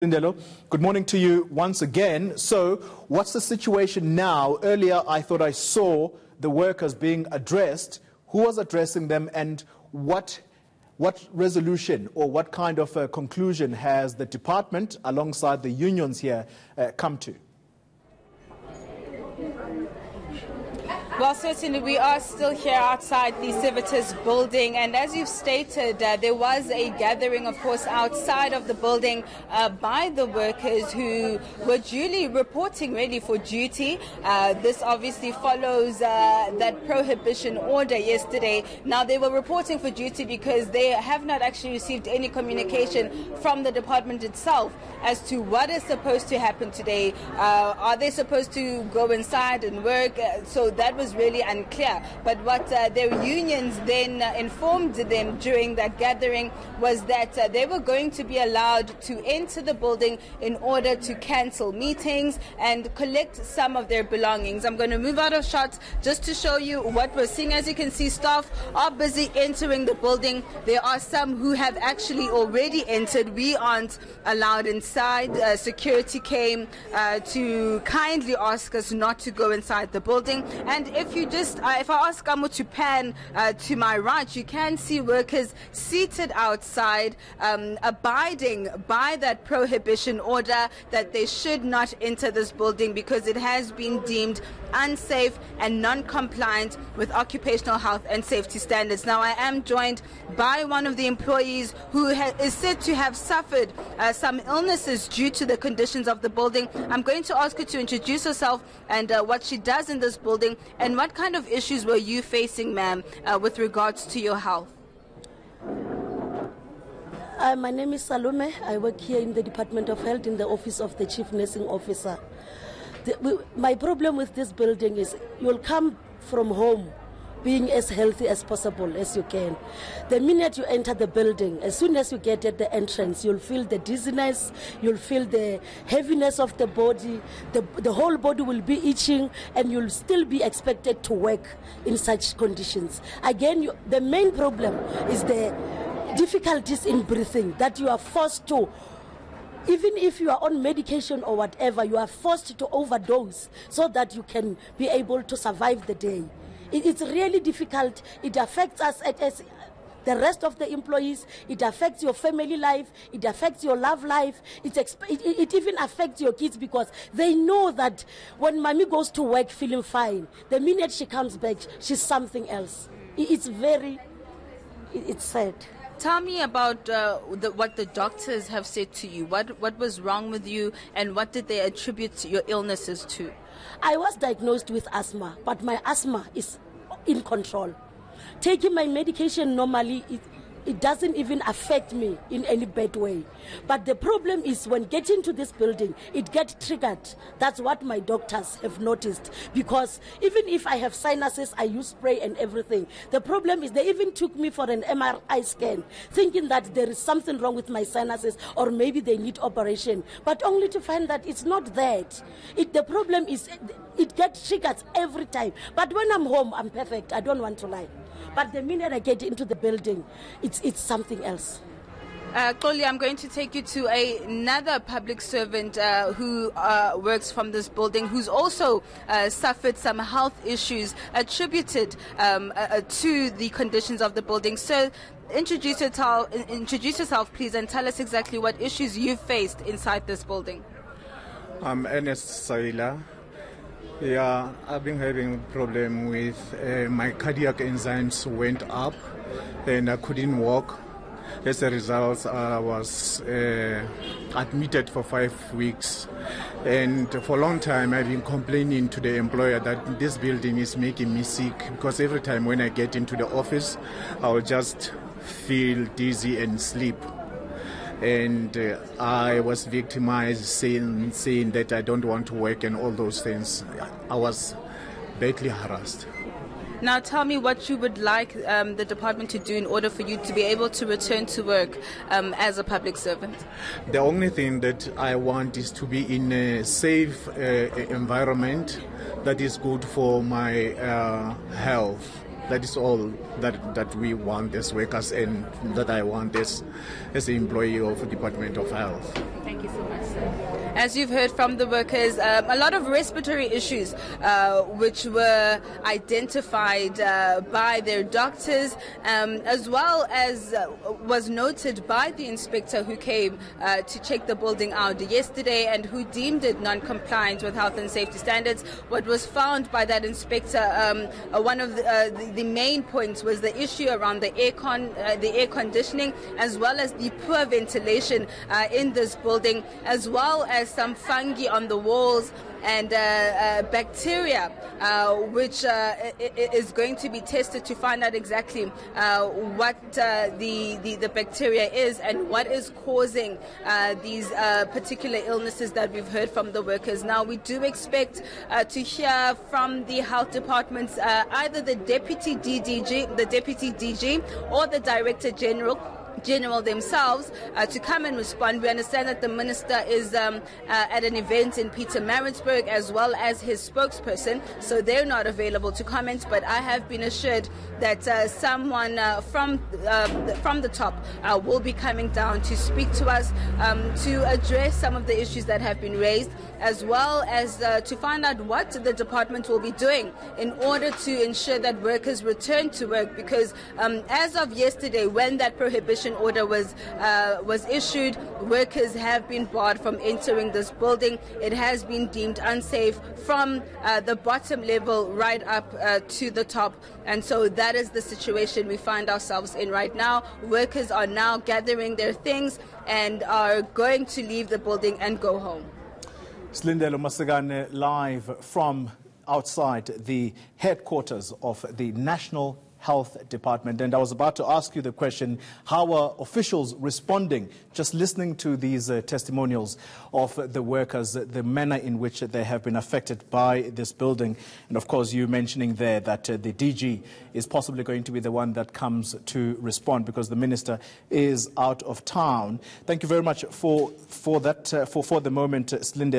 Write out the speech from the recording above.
Ndelo, good morning to you once again. So, what's the situation now? Earlier, I thought I saw the workers being addressed. Who was addressing them, and what resolution or what kind of conclusion has the department, alongside the unions here, come to? Well, certainly we are still here outside the Civitas building, and as you've stated, there was a gathering, of course, outside of the building by the workers who were duly reporting ready for duty. This obviously follows that prohibition order yesterday. Now, they were reporting for duty because they have not actually received any communication from the department itself as to what is supposed to happen today. Are they supposed to go inside and work? So that was really unclear. But what their unions then informed them during that gathering was that they were going to be allowed to enter the building in order to cancel meetings and collect some of their belongings. I'm going to move out of shot just to show you what we're seeing. As you can see, staff are busy entering the building. There are some who have actually already entered. We aren't allowed inside. Security came to kindly ask us not to go inside the building. And if you just, if I ask Amo to pan to my right, you can see workers seated outside, abiding by that prohibition order that they should not enter this building because it has been deemed unsafe and non-compliant with occupational health and safety standards. Now, I am joined by one of the employees who is said to have suffered some illnesses due to the conditions of the building. I'm going to ask her to introduce herself and what she does in this building, and what kind of issues were you facing, ma'am, with regards to your health? My name is Salome. I work here in the Department of Health in the office of the Chief Nursing Officer. My problem with this building is you'll come from home being as healthy as possible as you can. The minute you enter the building, as soon as you get at the entrance, you'll feel the dizziness, you'll feel the heaviness of the body, the whole body will be itching, and you'll still be expected to work in such conditions. Again, the main problem is the difficulties in breathing, that you are forced to. Even if you are on medication or whatever, you are forced to overdose so that you can be able to survive the day. It's really difficult. It affects us as the rest of the employees. It affects your family life. It affects your love life. It even affects your kids, because they know that when mommy goes to work feeling fine, the minute she comes back, she's something else. It's sad. Tell me about what the doctors have said to you. What was wrong with you, and what did they attribute your illnesses to? I was diagnosed with asthma, but my asthma is in control. Taking my medication normally, it doesn't even affect me in any bad way. But the problem is when getting to this building, it gets triggered. That's what my doctors have noticed. Because even if I have sinuses, I use spray and everything. The problem is they even took me for an MRI scan, thinking that there is something wrong with my sinuses, or maybe they need operation. But only to find that it's not that. The problem is it gets triggered every time. But when I'm home, I'm perfect. I don't want to lie. But the minute I get into the building, it's something else. Xoli, I'm going to take you to another public servant who works from this building, who's also suffered some health issues attributed to the conditions of the building. So introduce yourself, please, and tell us exactly what issues you've faced inside this building. I'm Ernest Saila. Yeah, I've been having problem with my cardiac enzymes went up and I couldn't walk. As a result, I was admitted for 5 weeks. And for a long time, I've been complaining to the employer that this building is making me sick, because every time when I get into the office, I'll just feel dizzy and sleep. And I was victimized, saying that I don't want to work and all those things. I was badly harassed. Now tell me what you would like the department to do in order for you to be able to return to work as a public servant. The only thing that I want is to be in a safe environment that is good for my health. That is all that we want as workers and that I want as an employee of the Department of Health. Thank you so much, sir. As you've heard from the workers, a lot of respiratory issues which were identified by their doctors, as well as was noted by the inspector who came to check the building out yesterday and who deemed it non-compliant with health and safety standards. What was found by that inspector, one of the main points was the issue around the air conditioning, as well as the poor ventilation in this building, as well as some fungi on the walls and bacteria, which is going to be tested to find out exactly what the bacteria is and what is causing these particular illnesses that we've heard from the workers. Now, we do expect to hear from the health departments, either the deputy DG, or the Director General themselves to come and respond. We understand that the minister is at an event in Pietermaritzburg, as well as his spokesperson, so they're not available to comment, but I have been assured that someone from the top will be coming down to speak to us to address some of the issues that have been raised, as well as to find out what the department will be doing in order to ensure that workers return to work, because as of yesterday, when that prohibition order was issued, workers have been barred from entering this building. It has been deemed unsafe from the bottom level right up to the top, and so that is the situation we find ourselves in right now. Workers are now gathering their things and are going to leave the building and go home. Slindelo Masagane live from outside the headquarters of the National Health Department. And I was about to ask you the question, how are officials responding, just listening to these testimonials of the workers, the manner in which they have been affected by this building. And of course, you mentioning there that the DG is possibly going to be the one that comes to respond because the minister is out of town. Thank you very much for that, for the moment, Slindelo.